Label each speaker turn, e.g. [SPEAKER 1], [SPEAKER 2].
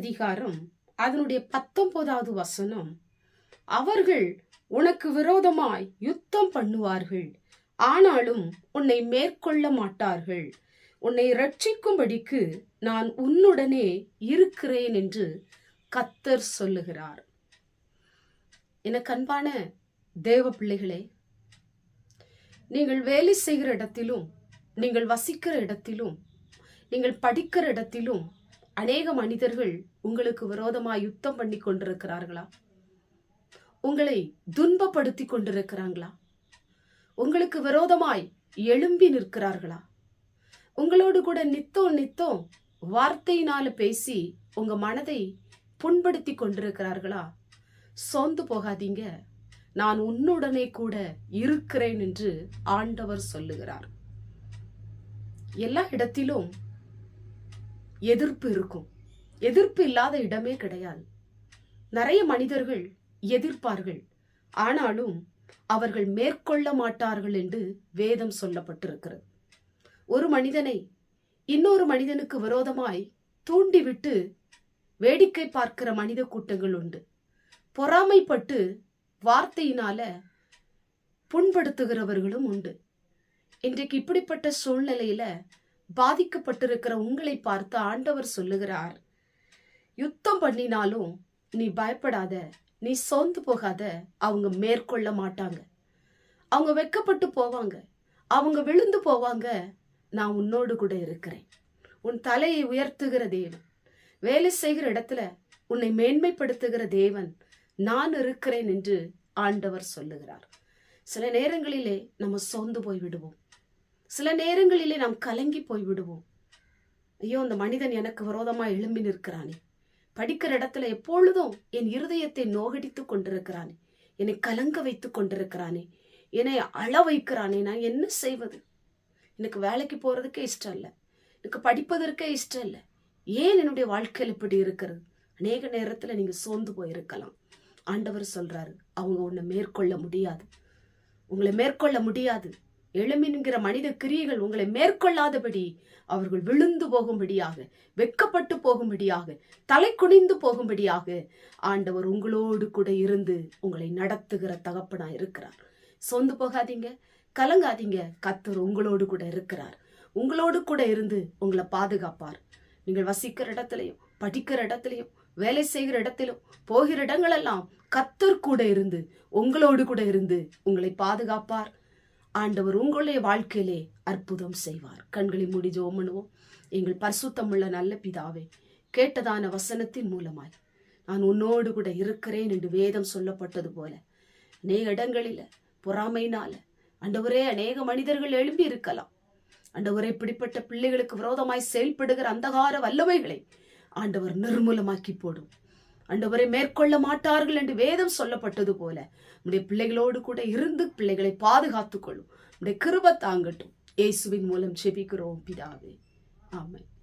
[SPEAKER 1] அதிகாரம் அதனுடைய 19வது வசனம், அவர்கள் உனக்கு விரோதமாய் யுத்தம் பண்ணுவார்கள், ஆனாலும் உன்னை மேற்கொள்ள மாட்டார்கள். உன்னை ரட்சிக்கும்படிக்கு நான் உன்னுடனே இருக்கிறேன் என்று கர்த்தர் சொல்லுகிறார். எனக்கு அன்பான தேவ பிள்ளைகளே, நீங்கள் வேலை செய்கிற இடத்திலும், நீங்கள் வசிக்கிற இடத்திலும், நீங்கள் படிக்கிற இடத்திலும் அநேக மனிதர்கள் உங்களுக்கு விரோதமாய் யுத்தம் பண்ணி கொண்டிருக்கிறார்களா? உங்களை துன்பப்படுத்தி கொண்டிருக்கிறாங்களா? உங்களுக்கு விரோதமாய் எழும்பி நிற்கிறார்களா? உங்களோடு கூட நித்தம் வார்த்தையினால பேசி உங்க மனதை புண்படுத்தி கொண்டிருக்கிறார்களா? சோர்ந்து போகாதீங்க, நான் உன்னுடனே கூட இருக்கிறேன் என்று ஆண்டவர் சொல்லுகிறார். எல்லா இடத்திலும் எதிர்ப்பு இருக்கும். எதிர்ப்பு இல்லாத இடமே கிடையாது. நிறைய மனிதர்கள் எதிர்ப்பார்கள், ஆனாலும் அவர்கள் மேற்கொள்ள மாட்டார்கள் என்று வேதம் சொல்லப்பட்டிருக்கிறது. ஒரு மனிதனை இன்னொரு மனிதனுக்கு விரோதமாய் தூண்டிவிட்டு வேடிக்கை பார்க்கிற மனித கூட்டங்கள் உண்டு. பொறாமைப்பட்டு வார்த்தையினால புண்படுத்துகிறவர்களும் உண்டு. இன்றைக்கு இப்படிப்பட்ட சூழ்நிலையில பாதிக்கப்பட்டிருக்கிற உங்களை பார்த்து ஆண்டவர் சொல்லுகிறார், யுத்தம் பண்ணினாலும் நீ பயப்படாத, நீ சோர்ந்து போகாத. அவங்க மேற்கொள்ள மாட்டாங்க. அவங்க வெட்கப்பட்டு போவாங்க, அவங்க விழுந்து போவாங்க. நான் உன்னோடு கூட இருக்கிறேன். உன் தலையை உயர்த்துகிற தேவன், வேலை செய்கிற இடத்துல உன்னை மேன்மைப்படுத்துகிற தேவன் நான் இருக்கிறேன் என்று ஆண்டவர் சொல்லுகிறார். சில நேரங்களிலே நம்ம சோர்ந்து போய் விடுவோம். சில நேரங்களிலே நாம் கலங்கி போய் விடுவோம். ஐயோ, அந்த மனிதன் எனக்கு விரோதமா எழும்பி நிற்கிறானே, படிக்கிற இடத்துல எப்பொழுதும் என் இருதயத்தை நோகடித்து கொண்டிருக்கிறானே, என்னை கலங்க வைத்து கொண்டிருக்கிறானே, என்னை அழ வைக்கிறானே, நான் என்ன செய்வது? எனக்கு வேலைக்கு போறதுக்கே இஷ்டம் இல்லை, எனக்கு படிப்பதற்கே இஷ்டம் இல்லை. ஏன் என்னுடைய வாழ்க்கையில் இப்படி இருக்கிறது? அநேக நேரத்துல நீங்க சோர்ந்து போயிருக்கலாம். ஆண்டவர் சொல்றாரு, அவங்க உன்னை மேற்கொள்ள முடியாது, உங்களை மேற்கொள்ள முடியாது. எழுமின்கிற மனித கிரியைகள் உங்களை மேற்கொள்ளாதபடி அவர்கள் விழுந்து போகும்படியாக, வெட்கப்பட்டு போகும்படியாக, தலை குனிந்து போகும்படியாக ஆண்டவர் உங்களோடு கூட இருந்து உங்களை நடத்துகிற தகப்பனா இருக்கிறார். சோர்ந்து போகாதீங்க, கலங்காதீங்க. கர்த்தர் உங்களோடு கூட இருக்கிறார். உங்களோடு கூட இருந்து உங்களை பாதுகாப்பார். நீங்கள் வசிக்கிற இடத்துலையும், படிக்கிற இடத்துலையும், வேலை செய்கிற இடத்திலும், போகிற இடங்களெல்லாம் கர்த்தர் கூட இருந்து உங்களோடு கூட இருந்து உங்களை பாதுகாப்பார். ஆண்டவர் உங்களுடைய வாழ்க்கையிலே அற்புதம் செய்வார். கண்களை மூடி ஜெபம் பண்ணுவோம். எங்கள் பரிசுத்தமுள்ள நல்ல பிதாவே, கேட்டதான வசனத்தின் மூலமாய் நான் உன்னோடு கூட இருக்கிறேன் என்று வேதம் சொல்லப்பட்டது போல அநேக இடங்களில பொறாமையினால ஆண்டவரே அநேக மனிதர்கள் எழும்பி இருக்கலாம். ஆண்டவரே, இப்படிப்பட்ட பிள்ளைகளுக்கு விரோதமாய் செயல்படுகிற அந்தகார வல்லமைகளை ஆண்டவர் நிர்மூலமாக்கி போடும். ஆண்டவரை மேற்கொள்ள மாட்டார்கள் என்று வேதம் சொல்லப்பட்டது போல உடைய பிள்ளைகளோடு கூட இருந்து பிள்ளைகளை பாதுகாத்துக் கொள்ளும். உடைய கிருபை தாங்கட்டும். இயேசுவின் மூலம் ஜெபிக்கிறோம் பிதாவே, ஆமென்.